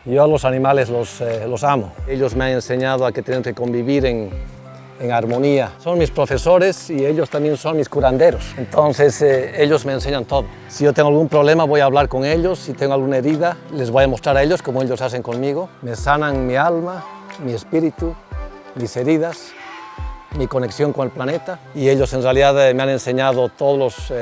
Yo a los animales los amo. Ellos me han enseñado a que tenemos que convivir en armonía. Son mis profesores y ellos también son mis curanderos. Entonces ellos me enseñan todo. Si yo tengo algún problema voy a hablar con ellos, si tengo alguna herida les voy a mostrar a ellos como ellos hacen conmigo. Me sanan mi alma, mi espíritu, mis heridas, mi conexión con el planeta y ellos en realidad me han enseñado todos los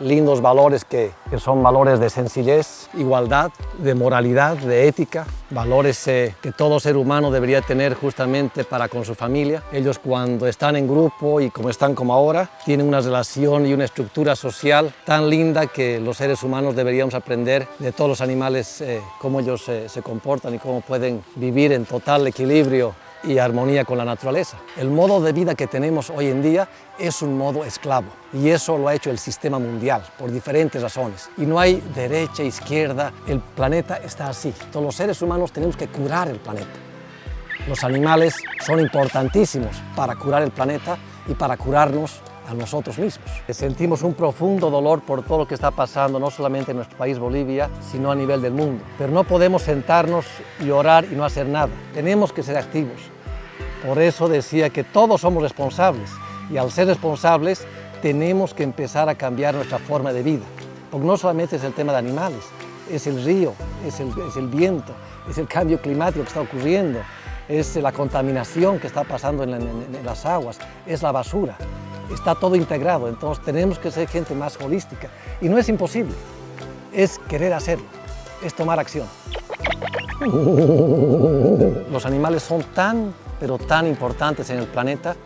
lindos valores que son valores de sencillez, igualdad, de moralidad, de ética, valores que todo ser humano debería tener justamente para con su familia. Ellos cuando están en grupo y como están como ahora, tienen una relación y una estructura social tan linda que los seres humanos deberíamos aprender de todos los animales cómo ellos se comportan y cómo pueden vivir en total equilibrio y armonía con la naturaleza. El modo de vida que tenemos hoy en día es un modo esclavo y eso lo ha hecho el sistema mundial por diferentes razones. Y no hay derecha, izquierda, el planeta está así. Todos los seres humanos tenemos que curar el planeta. Los animales son importantísimos para curar el planeta y para curarnos a nosotros mismos. Sentimos un profundo dolor por todo lo que está pasando, no solamente en nuestro país Bolivia, sino a nivel del mundo. Pero no podemos sentarnos y orar y no hacer nada. Tenemos que ser activos. Por eso decía que todos somos responsables y al ser responsables tenemos que empezar a cambiar nuestra forma de vida. Porque no solamente es el tema de animales, es el río, es el viento, es el cambio climático que está ocurriendo, es la contaminación que está pasando en las aguas, es la basura. Está todo integrado, entonces tenemos que ser gente más holística. Y no es imposible, es querer hacerlo, es tomar acción. Los animales son pero tan importantes en el planeta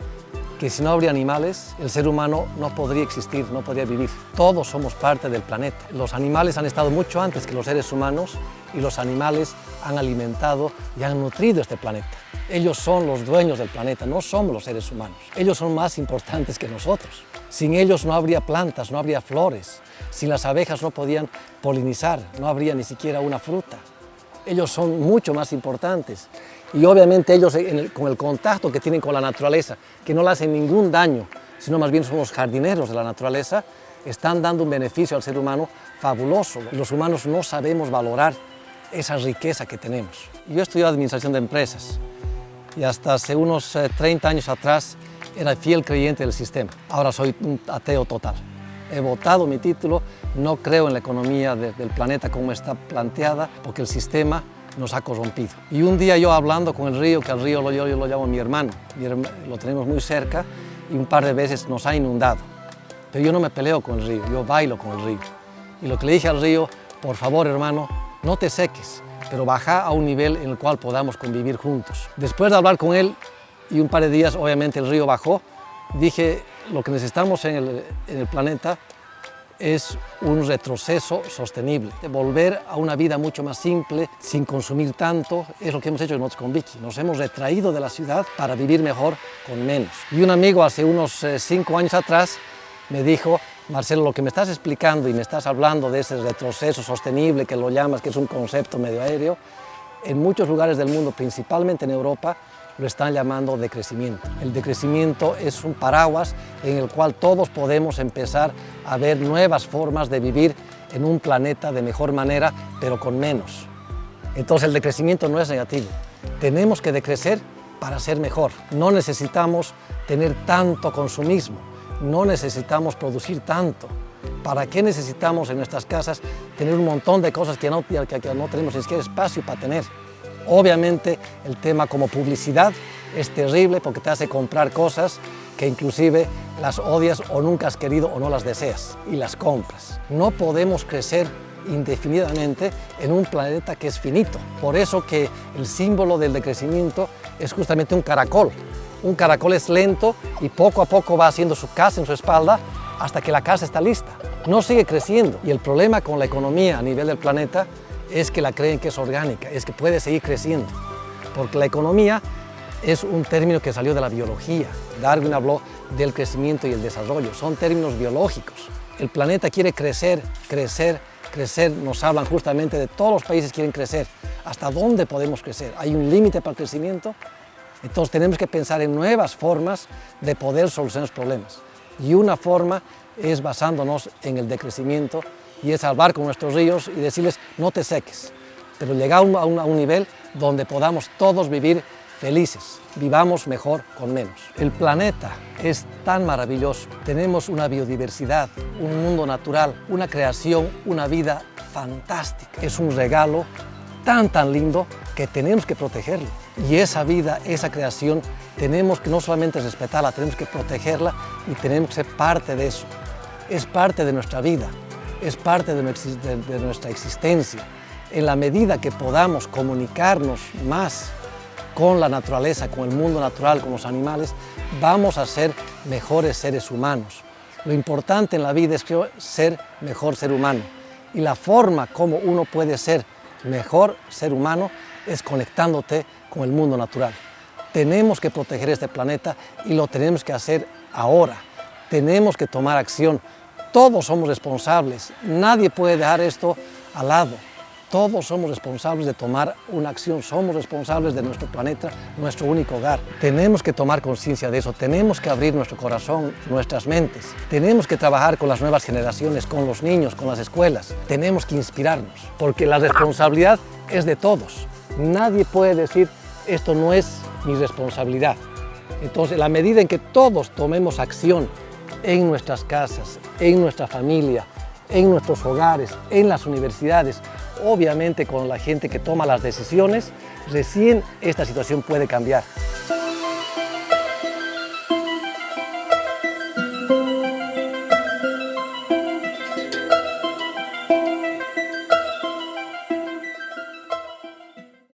que si no habría animales, el ser humano no podría existir, no podría vivir. Todos somos parte del planeta. Los animales han estado mucho antes que los seres humanos y los animales han alimentado y han nutrido este planeta. Ellos son los dueños del planeta, no somos los seres humanos. Ellos son más importantes que nosotros. Sin ellos no habría plantas, no habría flores. Sin las abejas no podían polinizar, no habría ni siquiera una fruta. Ellos son mucho más importantes. Y obviamente ellos con el contacto que tienen con la naturaleza, que no le hacen ningún daño, sino más bien son los jardineros de la naturaleza, están dando un beneficio al ser humano fabuloso. Los humanos no sabemos valorar esa riqueza que tenemos. Yo he estudiado administración de empresas y hasta hace unos 30 años atrás era fiel creyente del sistema. Ahora soy un ateo total. He votado mi título, no creo en la economía del planeta como está planteada, porque el sistema nos ha corrompido. Y un día yo hablando con el río, que al río yo lo llamo mi hermano, lo tenemos muy cerca y un par de veces nos ha inundado. Pero yo no me peleo con el río, yo bailo con el río. Y lo que le dije al río, por favor hermano, no te seques, pero baja a un nivel en el cual podamos convivir juntos. Después de hablar con él y un par de días, obviamente el río bajó, dije, lo que necesitamos en el planeta es un retroceso sostenible, de volver a una vida mucho más simple, sin consumir tanto. Es lo que hemos hecho nosotros con Vicky. Nos hemos retraído de la ciudad para vivir mejor con menos. Y un amigo hace unos 5 años atrás me dijo, Marcelo, lo que me estás explicando y me estás hablando de ese retroceso sostenible que lo llamas, que es un concepto medio aéreo, en muchos lugares del mundo, principalmente en Europa, lo están llamando decrecimiento. El decrecimiento es un paraguas en el cual todos podemos empezar a ver nuevas formas de vivir en un planeta de mejor manera, pero con menos. Entonces el decrecimiento no es negativo. Tenemos que decrecer para ser mejor. No necesitamos tener tanto consumismo, no necesitamos producir tanto. ¿Para qué necesitamos en nuestras casas tener un montón de cosas que no tenemos ni siquiera espacio para tener? Obviamente el tema como publicidad es terrible porque te hace comprar cosas que inclusive las odias o nunca has querido o no las deseas y las compras. No podemos crecer indefinidamente en un planeta que es finito. Por eso que el símbolo del decrecimiento es justamente un caracol. Un caracol es lento y poco a poco va haciendo su casa en su espalda hasta que la casa está lista. No sigue creciendo y el problema con la economía a nivel del planeta es que la creen que es orgánica, es que puede seguir creciendo. Porque la economía es un término que salió de la biología. Darwin habló del crecimiento y el desarrollo, son términos biológicos. El planeta quiere crecer, crecer, crecer. Nos hablan justamente de todos los países quieren crecer. ¿Hasta dónde podemos crecer? ¿Hay un límite para el crecimiento? Entonces tenemos que pensar en nuevas formas de poder solucionar los problemas. Y una forma es basándonos en el decrecimiento y es hablar con nuestros ríos y decirles no te seques, pero llegar a un nivel donde podamos todos vivir felices, vivamos mejor con menos. El planeta es tan maravilloso, tenemos una biodiversidad, un mundo natural, una creación, una vida fantástica. Es un regalo tan lindo que tenemos que protegerlo. Y esa vida, esa creación, tenemos que no solamente respetarla, tenemos que protegerla y tenemos que ser parte de eso. Es parte de nuestra vida, es parte de nuestra existencia. En la medida que podamos comunicarnos más con la naturaleza, con el mundo natural, con los animales, vamos a ser mejores seres humanos. Lo importante en la vida es ser mejor ser humano. Y la forma como uno puede ser mejor ser humano es conectándote con el mundo natural. Tenemos que proteger este planeta y lo tenemos que hacer ahora. Tenemos que tomar acción. Todos somos responsables. Nadie puede dejar esto al lado. Todos somos responsables de tomar una acción, somos responsables de nuestro planeta, nuestro único hogar. Tenemos que tomar conciencia de eso, tenemos que abrir nuestro corazón, nuestras mentes. Tenemos que trabajar con las nuevas generaciones, con los niños, con las escuelas. Tenemos que inspirarnos, porque la responsabilidad es de todos. Nadie puede decir, esto no es mi responsabilidad. Entonces, la medida en que todos tomemos acción en nuestras casas, en nuestra familia, en nuestros hogares, en las universidades, obviamente con la gente que toma las decisiones, recién esta situación puede cambiar.